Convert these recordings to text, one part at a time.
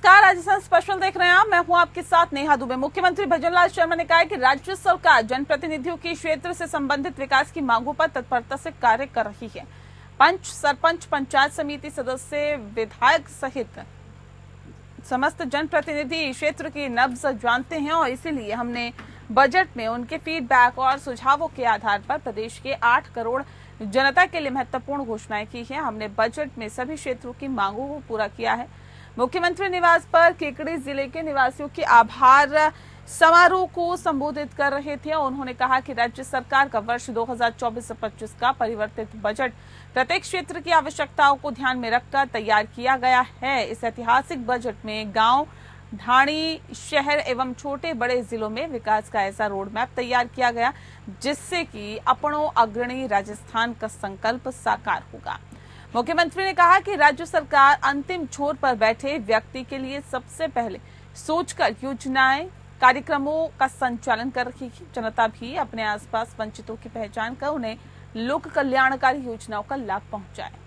नमस्कार, राजस्थान स्पेशल देख रहे हैं आप। मैं हूं आपके साथ नेहा दुबे। मुख्यमंत्री भजनलाल शर्मा ने कहा है कि राज्य सरकार जनप्रतिनिधियों की क्षेत्र से संबंधित विकास की मांगों पर तत्परता से कार्य कर रही है। पंच, सरपंच, पंचायत समिति सदस्य, विधायक सहित समस्त जनप्रतिनिधि क्षेत्र की नब्ज जानते हैं और इसीलिए हमने बजट में उनके फीडबैक और सुझावों के आधार पर प्रदेश के 8 करोड़ जनता के लिए महत्वपूर्ण घोषणाएं की है। हमने बजट में सभी क्षेत्रों की मांगों को पूरा किया है। मुख्यमंत्री निवास पर केकड़ी जिले के निवासियों के आभार समारोह को संबोधित कर रहे थे। उन्होंने कहा कि राज्य सरकार का वर्ष 2024-25 का परिवर्तित बजट प्रत्येक क्षेत्र की आवश्यकताओं को ध्यान में रखकर तैयार किया गया है। इस ऐतिहासिक बजट में गांव, ढाणी, शहर एवं छोटे बड़े जिलों में विकास का ऐसा रोड मैप तैयार किया गया जिससे कि अपनों अग्रणी राजस्थान का संकल्प साकार होगा। मुख्यमंत्री ने कहा कि राज्य सरकार अंतिम छोर पर बैठे व्यक्ति के लिए सबसे पहले सोचकर योजनाएं, कार्यक्रमों का संचालन कर रही है। जनता भी अपने आसपास वंचितों की पहचान कर उन्हें लोक कल्याणकारी योजनाओं का लाभ पहुंचाए।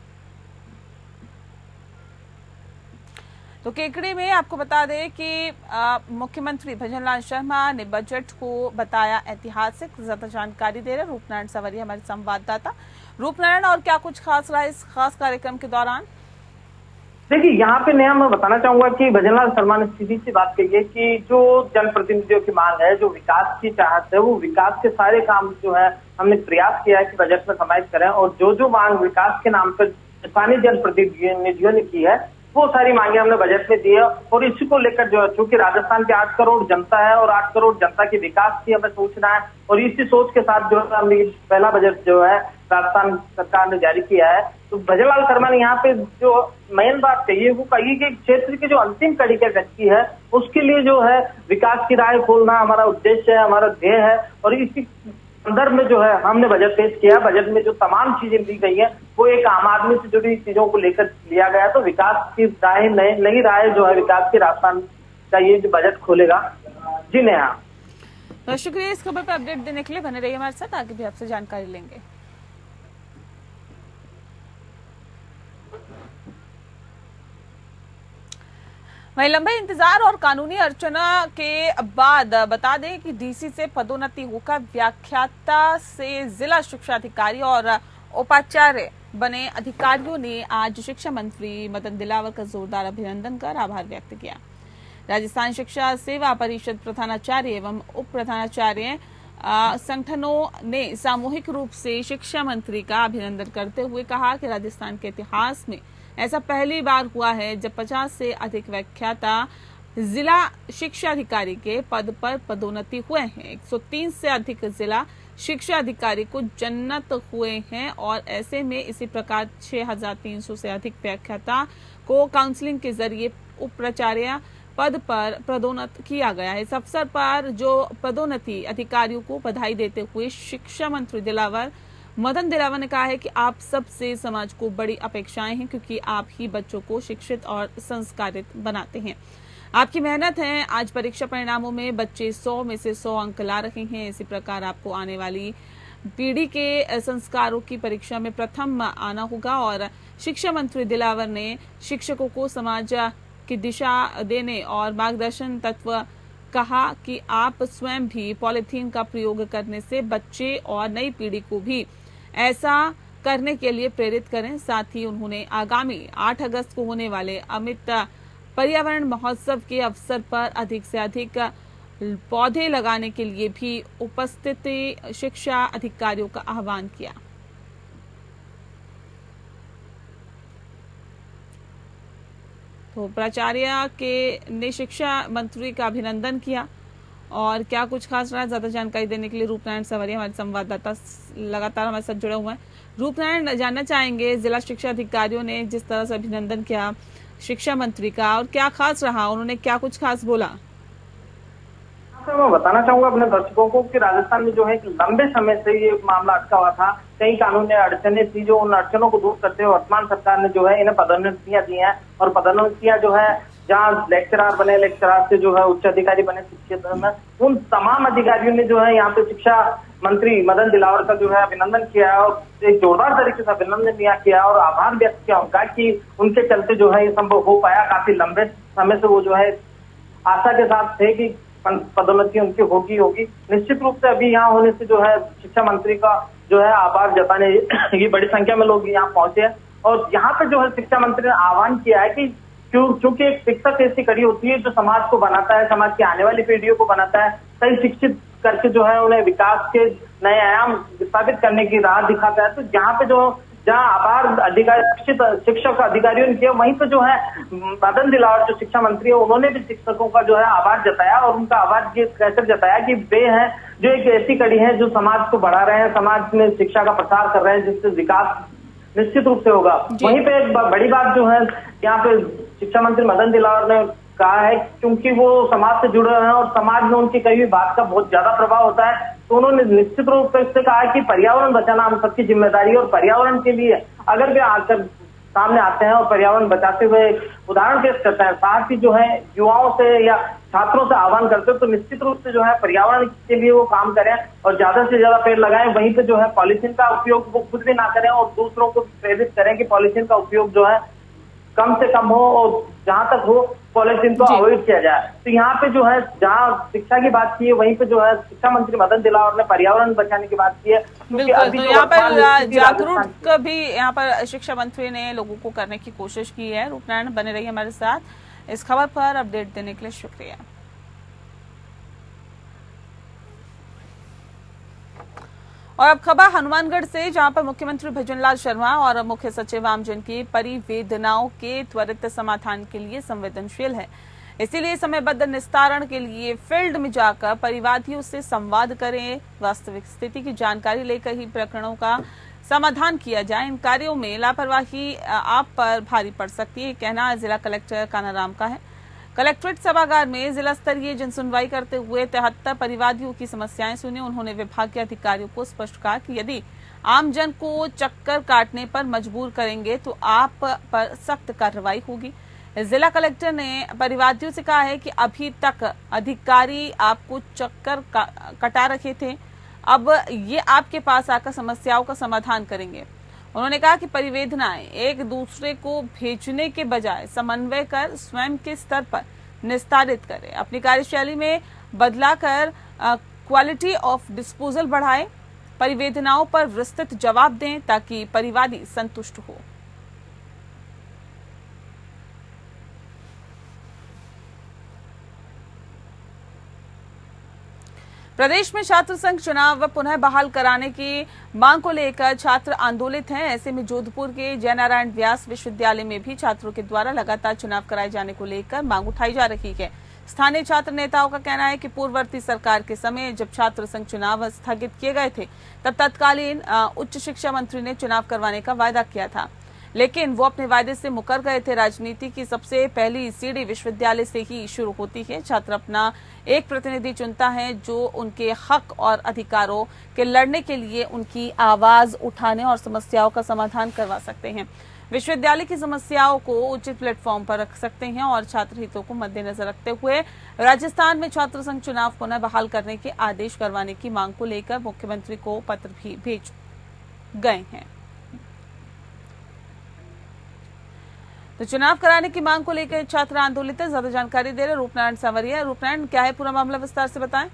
तो केकड़ी में आपको बता दें कि मुख्यमंत्री भजनलाल शर्मा ने बजट को बताया ऐतिहासिक। ज्यादा जानकारी दे रहे रूपनारायण सवरिया हमारे संवाददाता। रूपनारायण, और क्या कुछ खास रहा इस खास कार्यक्रम के दौरान? देखिए, यहाँ पे नया मैं बताना चाहूंगा कि भजनलाल शर्मा ने सीधी सी बात कही है कि जो जनप्रतिनिधियों की मांग है, जो विकास की चाहत है, वो विकास के सारे काम जो है हमने प्रयास किया है कि बजट में समाहित करें। और जो मांग विकास के नाम पर स्थानीय जनप्रतिनिधियों ने की है वो सारी मांगे हमने बजट में दी है। और इसी को लेकर जो है, चूंकि राजस्थान के 8 करोड़ जनता है और 8 करोड़ जनता के विकास की हमें सोचना है और इसी सोच के साथ जो है हमने पहला बजट जो है राजस्थान सरकार ने जारी किया है। तो भजनलाल शर्मा ने यहाँ पे जो मेन बात कही है वो कही कि क्षेत्र की जो अंतिम कड़ी के व्यक्ति है उसके लिए जो है विकास की राह खोलना हमारा उद्देश्य है, हमारा ध्येय है। और इसी संदर्भ में जो है हमने बजट पेश किया। बजट में जो तमाम चीजें दी गई है वो एक आम आदमी से जुड़ी चीजों को लेकर लिया गया। तो विकास की राहें, नई राहें जो है विकास की राजस्थान का ये जो बजट खोलेगा। जी नेहा, तो शुक्रिया इस खबर पर अपडेट देने के लिए। बने रहिए हमारे साथ, आगे भी आपसे जानकारी लेंगे। वहीं लंबे इंतजार और कानूनी अर्चना के बाद बता दें कि डीसी से पदोन्नति होकर व्याख्याता से जिला शिक्षा अधिकारी और उपाचार्य बने अधिकारियों ने आज शिक्षा मंत्री मदन दिलावर का जोरदार अभिनंदन कर आभार व्यक्त किया। राजस्थान शिक्षा सेवा परिषद प्रधानाचार्य एवं उप प्रधानाचार्य संगठनों ने सामूहिक रूप से शिक्षा मंत्री का अभिनंदन करते हुए कहा कि राजस्थान के इतिहास में ऐसा पहली बार हुआ है जब 50 से अधिक व्याख्याता जिला शिक्षा अधिकारी के पद पर पदोन्नति हुए हैं। 103 से अधिक जिला शिक्षा अधिकारी को जन्नत हुए हैं और ऐसे में इसी प्रकार 6300 से अधिक व्याख्याता को काउंसलिंग के जरिए उप प्राचार्य पद पर पदोन्नत किया गया है। इस अवसर पर जो पदोन्नति अधिकारियों को बधाई देते हुए शिक्षा मंत्री मदन दिलावर ने कहा है कि आप सबसे समाज को बड़ी अपेक्षाएं हैं क्योंकि आप ही बच्चों को शिक्षित और संस्कारित बनाते हैं। आपकी मेहनत है। आज परीक्षा परिणामों में बच्चे 100 में से 100 अंक ला रहे हैं। इसी प्रकार आपको आने वाली पीढ़ी के संस्कारों की परीक्षा में प्रथम आना होगा। और शिक्षा मंत्री दिलावर ने शिक्षकों को समाज की दिशा देने और मार्गदर्शन तत्व कहा कि आप स्वयं भी पॉलीथीन का प्रयोग करने से बच्चे और नई पीढ़ी को भी ऐसा करने के लिए प्रेरित करें। साथ ही उन्होंने आगामी 8 अगस्त को होने वाले अमित पर्यावरण महोत्सव के अवसर पर अधिक से अधिक पौधे लगाने के लिए भी उपस्थित शिक्षा अधिकारियों का आह्वान किया। तो प्राचार्य ने शिक्षा मंत्री का अभिनंदन किया। और क्या कुछ खास रहा, ज्यादा जानकारी देने के लिए रूपनारायण सवरिया हमारे संवाददाता लगातार हमारे साथ जुड़े हुए हैं। रूपनारायण, जानना चाहेंगे जिला शिक्षा अधिकारियों ने जिस तरह से अभिनंदन किया शिक्षा मंत्री का, और क्या खास रहा, उन्होंने क्या कुछ खास बोला? मैं बताना चाहूंगा अपने दर्शकों को कि राजस्थान में जो है लंबे समय से ये मामला अटका हुआ था। कई कानूनी अड़चने थी, जो उन अड़चनों को दूर करते हुए वर्तमान सरकार ने जो है इन्हें पदोन्नतियां दी हैं। और पदोन्नतियां जो है जहाँ लेक्चरार बने, लेक्चरार से जो है उच्च अधिकारी बने शिक्षा में, उन तमाम अधिकारियों ने जो है यहाँ पे शिक्षा मंत्री मदन दिलावर का जो है अभिनंदन किया है और एक जोरदार तरीके से अभिनंदन किया और आभार व्यक्त किया उनका कि उनके चलते जो है ये संभव हो पाया। काफी लंबे समय से वो जो है आशा के साथ थे कि पदोन्नति उनकी होगी। निश्चित रूप से अभी यहाँ होने से जो है शिक्षा मंत्री का जो है आभार जताने की बड़ी संख्या में लोग यहाँ पहुंचे हैं और यहाँ पे जो है शिक्षा मंत्री ने आह्वान किया है कि क्योंकि एक शिक्षक ऐसी कड़ी होती है जो समाज को बनाता है, समाज की आने वाली पीढ़ियों को बनाता है, सही शिक्षित करके जो है उन्हें विकास के नए आयाम स्थापित करने की राह दिखाता है। तो यहाँ पे जो जहाँ आभार अधिकारी शिक्षक अधिकारियों ने किया, वहीं पे जो है मदन दिलावर जो शिक्षा मंत्री है उन्होंने भी शिक्षकों का जो है आभार जताया और उनका आभार कैसे जताया कि वे हैं जो एक ऐसी कड़ी है जो समाज को बढ़ा रहे हैं, समाज में शिक्षा का प्रसार कर रहे हैं, जिससे विकास निश्चित रूप से होगा। वहीं पे एक बड़ी बात जो है यहाँ पे शिक्षा मंत्री मदन दिलावर ने कहा है, क्योंकि वो समाज से जुड़े हैं और समाज में उनकी कई भी बात का बहुत ज्यादा प्रभाव होता है, तो उन्होंने निश्चित रूप से कहा कि पर्यावरण बचाना हम सबकी जिम्मेदारी है और पर्यावरण के लिए अगर वे आकर सामने आते हैं और पर्यावरण बचाते हुए उदाहरण पेश करते हैं, साथ ही जो है युवाओं से या छात्रों से आह्वान करते हैं, तो निश्चित रूप से जो है पर्यावरण के लिए वो काम करें और ज्यादा से ज्यादा पेड़ लगाएं। वहीं पे जो है पॉलिथीन का उपयोग वो खुद भी ना करें और दूसरों को प्रेरित करें कि पॉलिथीन का उपयोग जो है कम से कम हो और जहां तक हो पॉलिथीन को अवॉइड किया जाए। तो यहाँ पे जो है जहाँ शिक्षा की बात की है, वहीं पे जो है शिक्षा मंत्री मदन दिलावर ने पर्यावरण बचाने की बात की है। बिल्कुल, तो यहाँ पर जागरूक भी यहाँ पर शिक्षा मंत्री ने लोगों को करने की कोशिश की है। रूपनारायण बने रहिए हमारे साथ, इस खबर पर अपडेट देने के लिए शुक्रिया। और अब खबर हनुमानगढ़ से, जहां पर मुख्यमंत्री भजनलाल शर्मा और मुख्य सचिव आमजन की परिवेदनाओं के त्वरित समाधान के लिए संवेदनशील है, इसीलिए समयबद्ध निस्तारण के लिए फील्ड में जाकर परिवादियों से संवाद करें, वास्तविक स्थिति की जानकारी लेकर ही प्रकरणों का समाधान किया जाए। इन कार्यों में लापरवाही आप पर भारी पड़ सकती है, कहना जिला कलेक्टर कानाराम का है। कलेक्ट्रेट सभागार में जिला स्तरीय जनसुनवाई करते हुए 73 परिवादियों की समस्याएं सुनी। उन्होंने विभागीय अधिकारियों को स्पष्ट कहा कि यदि आमजन को चक्कर काटने पर मजबूर करेंगे तो आप पर सख्त कार्रवाई होगी। जिला कलेक्टर ने परिवादियों से कहा है कि अभी तक अधिकारी आपको चक्कर कटा रखे थे, अब ये आपके पास आकर समस्याओं का समाधान करेंगे। उन्होंने कहा कि परिवेदनाएं एक दूसरे को भेजने के बजाय समन्वय कर स्वयं के स्तर पर निस्तारित करें, अपनी कार्यशैली में बदला कर क्वालिटी ऑफ डिस्पोजल बढ़ाएं, परिवेदनाओं पर विस्तृत जवाब दें ताकि परिवादी संतुष्ट हो। प्रदेश में छात्र संघ चुनाव पुनः बहाल कराने की मांग को लेकर छात्र आंदोलित हैं। ऐसे में जोधपुर के जय नारायण व्यास विश्वविद्यालय में भी छात्रों के द्वारा लगातार चुनाव कराए जाने को लेकर मांग उठाई जा रही है। स्थानीय छात्र नेताओं का कहना है कि पूर्ववर्ती सरकार के समय जब छात्र संघ चुनाव स्थगित किए गए थे, तब तत्कालीन उच्च शिक्षा मंत्री ने चुनाव करवाने का वायदा किया था, लेकिन वो अपने वायदे से मुकर गए थे। राजनीति की सबसे पहली सीढ़ी विश्वविद्यालय से ही शुरू होती है। छात्र अपना एक प्रतिनिधि चुनता है जो उनके हक और अधिकारों के लड़ने के लिए उनकी आवाज उठाने और समस्याओं का समाधान करवा सकते हैं। विश्वविद्यालय की समस्याओं को उचित प्लेटफॉर्म पर रख सकते हैं और छात्र हितों को मद्देनजर रखते हुए राजस्थान में छात्र संघ चुनाव पुनः बहाल करने के आदेश करवाने की मांग को लेकर मुख्यमंत्री को पत्र भी भेज गए हैं। तो चुनाव कराने की मांग को लेकर छात्र आंदोलित है। ज्यादा जानकारी दे रहे रूपनारायण सांवरिया। रूपनारायण, क्या है पूरा मामला, विस्तार से बताएं।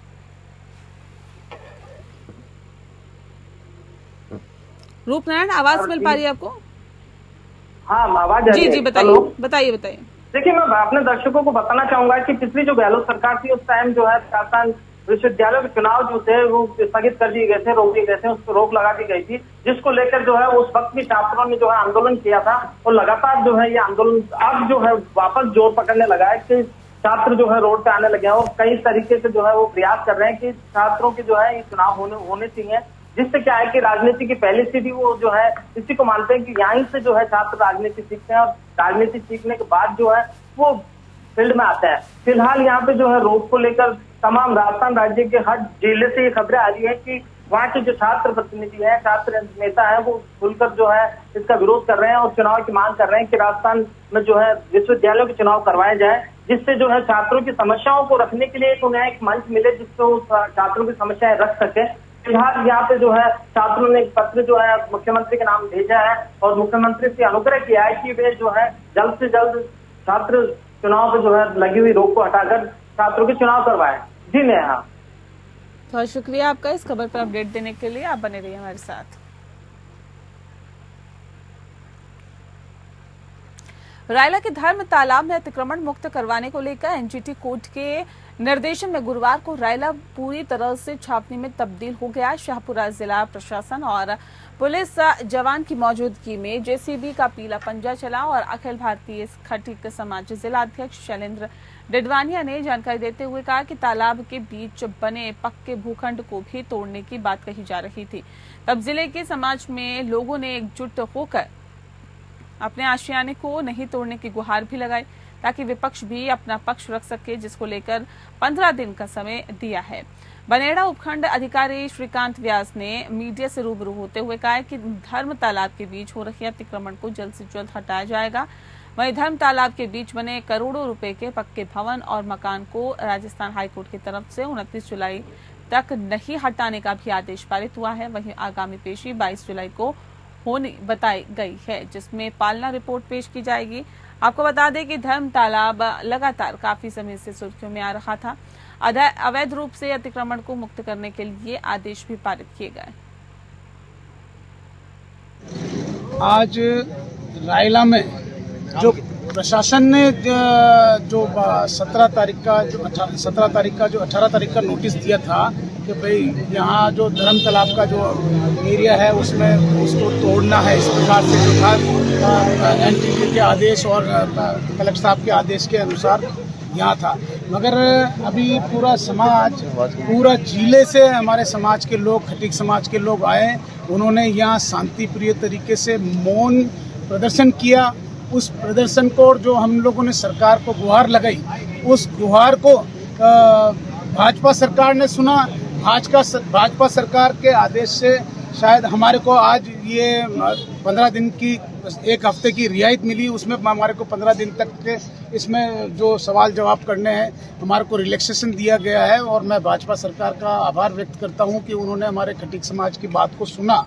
रूपनारायण, आवाज मिल पा रही है आपको? हाँ, आवाज आ रही है। जी बताइए। देखिए, मैं अपने दर्शकों को बताना चाहूंगा कि पिछली जो गहलोत सरकार थी उस टाइम जो है राजस्थान विश्वविद्यालय के चुनाव जो थे वो स्थगित कर दिए गए थे, रोक दिए गए थे, उस पर रोक लगा दी गई थी, जिसको लेकर जो है उस वक्त भी छात्रों ने जो है आंदोलन किया था और लगातार जो है ये आंदोलन अब जो है वापस जोर पकड़ने लगा है कि छात्र जो है रोड पे आने लगे हैं और कई तरीके से जो है वो प्रयास कर रहे हैं कि छात्रों के जो है ये चुनाव होने चाहिए, जिससे क्या है कि राजनीति की पहली सीढ़ी वो जो है इसी को मानते हैं कि यहीं से जो है छात्र राजनीति सीखते हैं और राजनीति सीखने के बाद जो है वो फील्ड में आता है। फिलहाल यहाँ पे जो है रोक को लेकर तमाम राजस्थान राज्य के हर जिले से ये खबरें आ रही है कि वहाँ के जो छात्र प्रतिनिधि हैं, छात्र नेता हैं, वो खुलकर जो है इसका विरोध कर रहे हैं और चुनाव की मांग कर रहे हैं कि राजस्थान में जो है विश्वविद्यालयों के चुनाव करवाए जाए, जिससे जो है छात्रों की समस्याओं को रखने के लिए उन्हें एक मंच मिले जिससे वो छात्रों की समस्याएं रख सके। फिलहाल यहाँ पे जो है छात्रों ने एक पत्र जो है मुख्यमंत्री के नाम भेजा है और मुख्यमंत्री से अनुग्रह किया है कि वे जो है जल्द से जल्द छात्र चुनाव पे जो है लगी हुई रोक को हटाकर छात्रों के चुनाव करवाएं। जी नेहा। बहुत शुक्रिया आपका इस खबर पर अपडेट देने के लिए। आप बने रहिए हमारे साथ। रायला के धर्म तालाब में अतिक्रमण मुक्त करवाने को लेकर एनजीटी कोर्ट के निर्देशन में गुरुवार को रायला पूरी तरह से छावनी में तब्दील हो गया। शाहपुरा जिला प्रशासन और पुलिस जवान की मौजूदगी में जेसीबी का पीला पंजा चला और अखिल भारतीय खटीक समाज जिला अध्यक्ष शैलेंद्र डिडवानिया ने जानकारी देते हुए कहा कि तालाब के बीच बने पक्के भूखंड को भी तोड़ने की बात कही जा रही थी। तब जिले के समाज में लोगों ने एकजुट होकर अपने आशियाने को नहीं तोड़ने की गुहार भी लगाई ताकि विपक्ष भी अपना पक्ष रख सके, जिसको लेकर 15 दिन का समय दिया है। बनेड़ा उपखंड अधिकारी श्रीकांत व्यास ने मीडिया से रूबरू होते हुए कहा कि धर्म तालाब के बीच हो रही अतिक्रमण को जल्द से जल्द हटाया जाएगा। वहीं धर्म तालाब के बीच बने करोड़ों रुपए के पक्के भवन और मकान को राजस्थान हाईकोर्ट की तरफ से 29 जुलाई तक नहीं हटाने का भी आदेश पारित हुआ है। वहीं आगामी पेशी 22 जुलाई को होनी बताई गई है, जिसमें पालना रिपोर्ट पेश की जाएगी। आपको बता दें कि धर्म तालाब लगातार काफी समय से सुर्खियों में आ रहा था। अवैध रूप से अतिक्रमण को मुक्त करने के लिए आदेश भी पारित किए गए। आज रायला में जो प्रशासन ने जो 17 तारीख का जो 18 तारीख का नोटिस दिया था कि भाई यहाँ जो धर्म तालाब का जो एरिया है उसमें उसको तोड़ना है, इस प्रकार से जो था एनजीटी के आदेश और कलेक्टर साहब के आदेश के अनुसार यहाँ था। मगर अभी पूरा समाज, पूरा जिले से हमारे समाज के लोग, खटीक समाज के लोग आए। उन्होंने यहाँ शांति प्रिय तरीके से मौन प्रदर्शन किया। उस प्रदर्शन को जो हम लोगों ने सरकार को गुहार लगाई, उस गुहार को भाजपा सरकार ने सुना। भाजपा सरकार के आदेश से शायद हमारे को आज ये 15 दिन की, 1 हफ्ते की रियायत मिली। उसमें हमारे को 15 दिन तक के इसमें जो सवाल जवाब करने हैं हमारे को रिलैक्सेशन दिया गया है और मैं भाजपा सरकार का आभार व्यक्त करता हूं कि उन्होंने हमारे खटीक समाज की बात को सुना।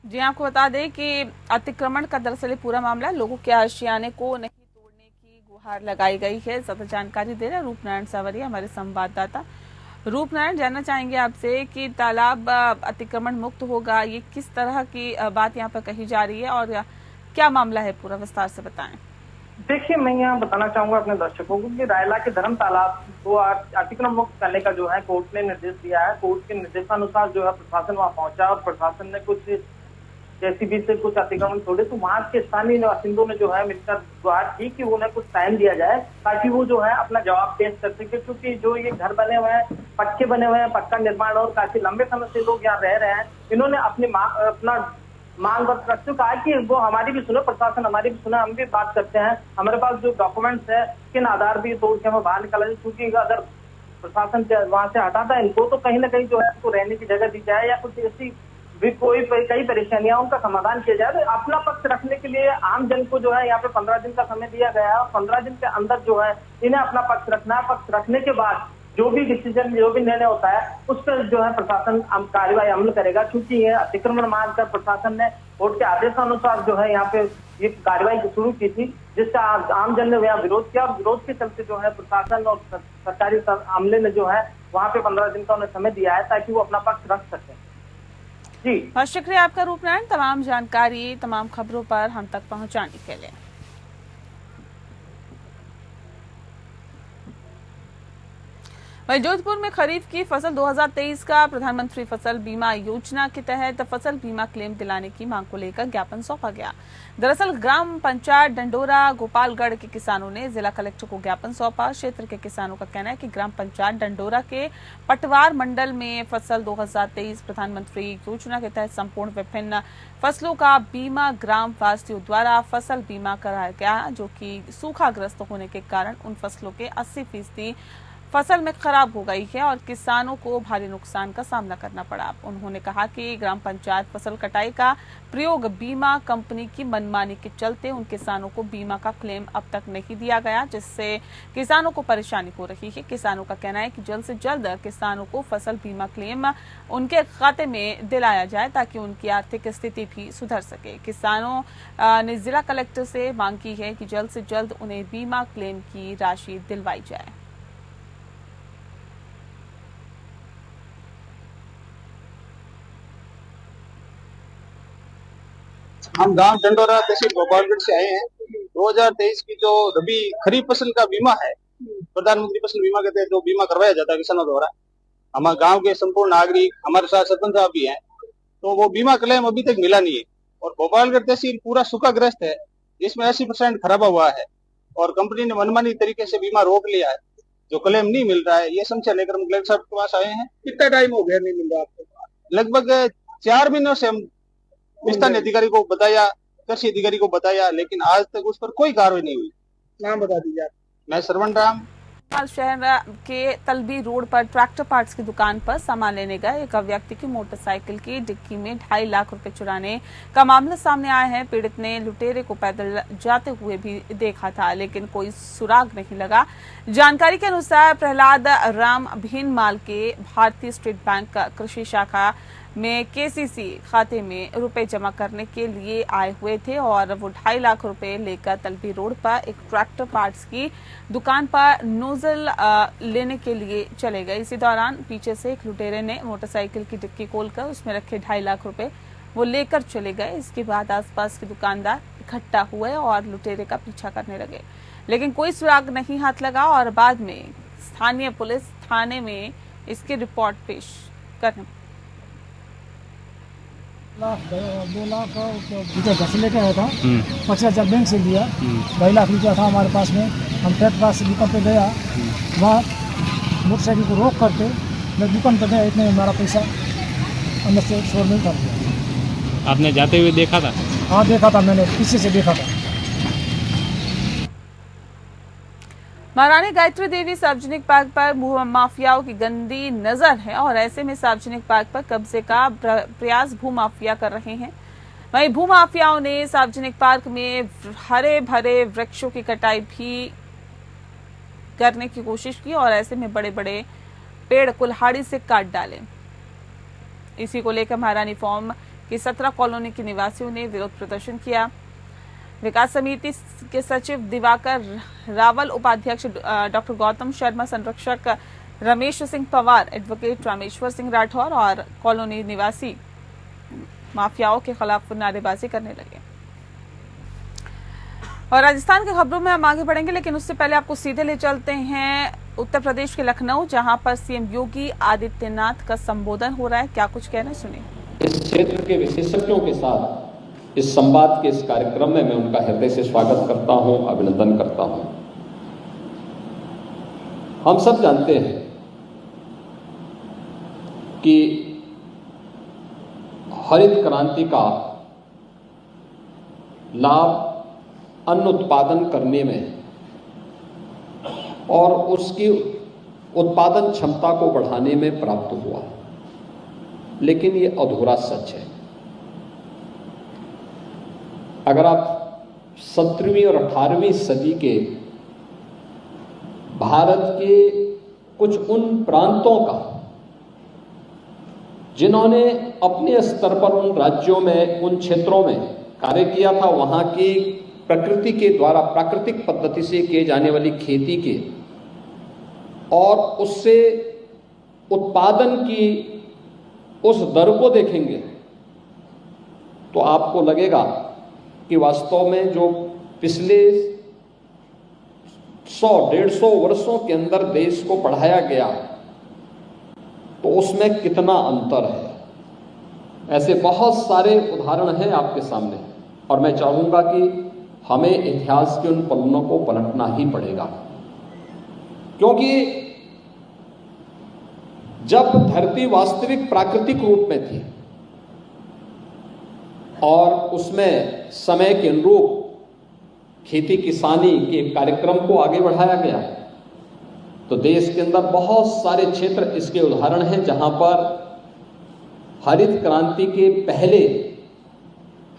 जी, आपको बता दें कि अतिक्रमण का दरअसल पूरा मामला लोगों के आशियाने को नहीं तोड़ने की गुहार लगाई गई है। ज्यादा जानकारी दे रहे हैं रूपनारायण सावरिया, हमारे संवाददाता। रूपनारायण, जानना चाहेंगे आपसे कि तालाब अतिक्रमण मुक्त होगा, ये किस तरह की बात यहाँ पर कही जा रही है और क्या मामला है, पूरा विस्तार से बताएं। देखिए, मैं यहाँ बताना चाहूंगा अपने दर्शकों को कि रायला के धर्म तालाब को अतिक्रमण मुक्त करने का जो है कोर्ट ने निर्देश दिया है। कोर्ट के निर्देशानुसार जो है प्रशासन वहाँ पहुंचा और प्रशासन ने कुछ जेसीबी से कुछ अतिक्रमण तोड़े, तो वहाँ के स्थानीय बासिंदों ने जो है मिलकर गुहार की कि उन्हें कुछ टाइम दिया जाए ताकि वो जो है अपना जवाब पेश कर सके, क्योंकि जो ये घर बने हुए हैं, पक्के बने हुए हैं, पक्का निर्माण और काफी लंबे समय से लोग यहाँ रह रहे हैं। इन्होंने अपनी अपना मांग रख चुका है कि वो हमारी भी सुनो, प्रशासन हमारी भी सुनो, हम भी बात करते हैं। हमारे पास जो डॉक्यूमेंट्स है किन आधार भी तोड़ के हमें बाहर निकाला जाए, क्योंकि अगर प्रशासन वहां से हटाता है इनको तो कहीं ना कहीं जो है इसको रहने की जगह दी जाए या कुछ ऐसी भी कई परेशानियां उनका समाधान किया जाए। तो अपना पक्ष रखने के लिए आम जन को जो है यहाँ पे 15 दिन का समय दिया गया है और 15 दिन के अंदर जो है इन्हें अपना पक्ष रखना है। पक्ष रखने के बाद जो भी डिसीजन, जो भी निर्णय होता है उस पर जो है प्रशासन कार्रवाई अमल करेगा। क्योंकि ये अतिक्रमण मानकर प्रशासन ने कोर्ट के आदेशानुसार जो है यहाँ पे ये कार्रवाई शुरू की थी, जिसका आम जन ने यहाँ विरोध किया और विरोध के चलते जो है प्रशासन और सरकारी अमले ने जो है वहाँ पे 15 दिन का उन्हें समय दिया है ताकि वो अपना पक्ष रख सके। जी, बहुत शुक्रिया आपका रूपनारायण, तमाम जानकारी, तमाम खबरों पर हम तक पहुंचाने के लिए। वहीं जोधपुर में खरीफ की फसल 2023 का प्रधानमंत्री फसल बीमा योजना के तहत फसल बीमा क्लेम दिलाने की मांग को लेकर ज्ञापन सौंपा गया। दरअसल ग्राम पंचायत डंडोरा गोपालगढ़ के किसानों ने जिला कलेक्टर को ज्ञापन सौंपा। क्षेत्र के किसानों का कहना है कि ग्राम पंचायत डंडोरा के पटवार मंडल में फसल 2023 प्रधानमंत्री योजना के तहत संपूर्ण विभिन्न फसलों का बीमा ग्राम वासियों द्वारा फसल बीमा कराया गया, जो कि सूखाग्रस्त होने के कारण उन फसलों के 80% फसल में खराब हो गई है और किसानों को भारी नुकसान का सामना करना पड़ा। उन्होंने कहा कि ग्राम पंचायत फसल कटाई का प्रयोग बीमा कंपनी की मनमानी के चलते उन किसानों को बीमा का क्लेम अब तक नहीं दिया गया, जिससे किसानों को परेशानी हो रही है। किसानों का कहना है कि जल्द से जल्द किसानों को फसल बीमा क्लेम उनके खाते में दिलाया जाए ताकि उनकी आर्थिक स्थिति भी सुधर सके। किसानों ने जिला कलेक्टर से मांग की है कि जल्द से जल्द उन्हें बीमा क्लेम की राशि दिलवाई जाए। हम गांव डंडोरा तहसील गोपालगढ़ से आए हैं। 2023 की जो रबी खरीफ फसल का बीमा है, प्रधानमंत्री फसल बीमा के तहत जो बीमा करवाया जाता है किसानों द्वारा, हमारे गांव के संपूर्ण नागरिक, हमारे साथ सरपंच साहब भी हैं, तो वो बीमा क्लेम अभी तक मिला नहीं है। और गोपालगढ़ तहसील पूरा सूखाग्रस्त है, इसमें 80% खराबा हुआ है और कंपनी ने मनमानी तरीके से बीमा रोक लिया है, जो क्लेम नहीं मिल रहा है। ये समस्या लेकर हम कलेक्टर साहब के पास आए हैं। कितना टाइम हो गया नहीं मिल रहा आपको? लगभग 4 महीनों से हम स्थानीय अधिकारी को बताया, कृषि अधिकारी को बताया, लेकिन आज तक उस पर कोई कार्रवाई नहीं हुई। नाम बता दीजिए आप। मैं श्रवण राम। शहर के तलबी रोड पर ट्रैक्टर पार्ट्स की दुकान पर सामान लेने गए एक व्यक्ति की मोटरसाइकिल की डिक्की में 2.5 लाख रुपए चुराने का मामला सामने आया है। पीड़ित ने लुटेरे को पैदल जाते हुए भी देखा था, लेकिन कोई सुराग नहीं लगा। जानकारी के अनुसार प्रहलाद राम भीनमाल के भारतीय स्टेट बैंक कृषि शाखा में केसीसी खाते में रुपए जमा करने के लिए आए हुए थे और वो 2.5 लाख रुपए लेकर तलबी रोड पर एक ट्रैक्टर पार्ट्स की दुकान पर नोजल लेने के लिए चले गए। इसी दौरान पीछे से एक लुटेरे ने मोटरसाइकिल की डिक्की खोलकर उसमें रखे 2.5 लाख रुपए वो लेकर चले गए। इसके बाद आसपास के दुकानदार इकट्ठा हुए और लुटेरे का पीछा करने लगे, लेकिन कोई सुराग नहीं हाथ लगा और बाद में स्थानीय पुलिस थाने में इसकी रिपोर्ट पेश करने 2 लाख रुपये घर से लेके आया था। 50,000 बैंक से लिया। 2.5 लाख रुपया था हमारे पास में। हम ट्रैक्टर पास दुकान पे गया, वहाँ मोटरसाइकिल को रोक करके मैं दुकान पर गया, इतने हमारा पैसा अंदर से शोर में कर दिया। आपने जाते हुए देखा था? हाँ देखा था, मैंने पीछे से देखा था। महारानी गायत्री देवी सार्वजनिक पार्क पर भू माफियाओं की गंदी नजर है और ऐसे में सार्वजनिक पार्क पर कब्जे का प्रयास भू माफिया कर रहे हैं। वहीं भू माफियाओं ने सार्वजनिक पार्क में हरे भरे वृक्षों की कटाई भी करने की कोशिश की और ऐसे में बड़े बड़े पेड़ कुल्हाड़ी से काट डाले। इसी को लेकर महारानी फॉर्म की 17 कॉलोनी के निवासियों ने विरोध प्रदर्शन किया। विकास समिति के सचिव दिवाकर रावल, उपाध्यक्ष डॉक्टर गौतम शर्मा, संरक्षक रमेश सिंह पवार, एडवोकेट रामेश्वर सिंह राठौर और कॉलोनी निवासी माफियाओं के खिलाफ नारेबाजी करने लगे। और राजस्थान की खबरों में हम आगे बढ़ेंगे, लेकिन उससे पहले आपको सीधे ले चलते हैं उत्तर प्रदेश के लखनऊ, जहां पर सीएम योगी आदित्यनाथ का संबोधन हो रहा है। क्या कुछ कहना है, सुनिए। इस क्षेत्र के विशेषज्ञों के साथ इस संवाद के इस कार्यक्रम में मैं उनका हृदय से स्वागत करता हूं, अभिनंदन करता हूं। हम सब जानते हैं कि हरित क्रांति का लाभ अन्न उत्पादन करने में और उसकी उत्पादन क्षमता को बढ़ाने में प्राप्त हुआ, लेकिन ये अधूरा सच है। अगर आप 17वीं और 18वीं सदी के भारत के कुछ उन प्रांतों का, जिन्होंने अपने स्तर पर उन राज्यों में, उन क्षेत्रों में कार्य किया था, वहां की प्रकृति के द्वारा प्राकृतिक पद्धति से किए जाने वाली खेती के और उससे उत्पादन की उस दर को देखेंगे तो आपको लगेगा कि वास्तव में जो पिछले 100-150 वर्षों के अंदर देश को बढ़ाया गया तो उसमें कितना अंतर है। ऐसे बहुत सारे उदाहरण हैं आपके सामने और मैं चाहूंगा कि हमें इतिहास के उन पन्नों को पलटना ही पड़ेगा, क्योंकि जब धरती वास्तविक प्राकृतिक रूप में थी और उसमें समय के अनुरूप खेती किसानी के कार्यक्रम को आगे बढ़ाया गया, तो देश के अंदर बहुत सारे क्षेत्र इसके उदाहरण हैं जहां पर हरित क्रांति के पहले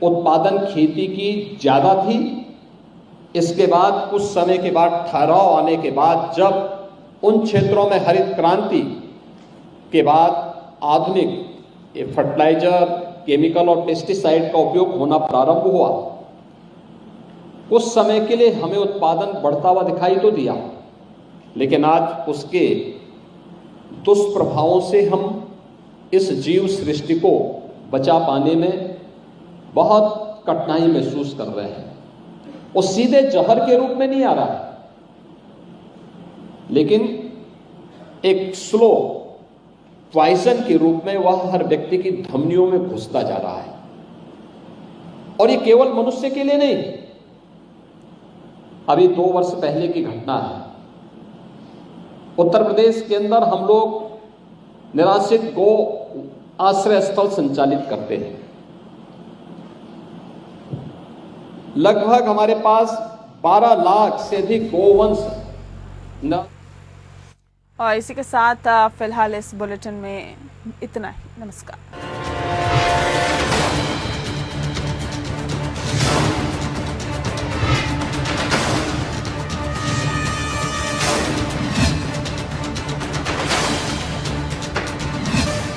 उत्पादन खेती की ज्यादा थी। इसके बाद कुछ समय के बाद ठहराव आने के बाद जब उन क्षेत्रों में हरित क्रांति के बाद आधुनिक फर्टिलाइजर, केमिकल और पेस्टिसाइड का उपयोग होना प्रारंभ हुआ, उस समय के लिए हमें उत्पादन बढ़ता हुआ दिखाई तो दिया, लेकिन आज उसके दुष्प्रभावों से हम इस जीव सृष्टि को बचा पाने में बहुत कठिनाई महसूस कर रहे हैं। वो सीधे जहर के रूप में नहीं आ रहा है, लेकिन एक स्लो पॉइजन के रूप में वह हर व्यक्ति की धमनियों में घुसता जा रहा है। और ये केवल मनुष्य के लिए नहीं, अभी 2 वर्ष पहले की घटना है। उत्तर प्रदेश के अंदर हम लोग निराश्रित गो आश्रय स्थल संचालित करते हैं। लगभग हमारे पास 12 लाख से अधिक गोवंश न। और इसी के साथ फिलहाल इस बुलेटिन में इतना ही। नमस्कार।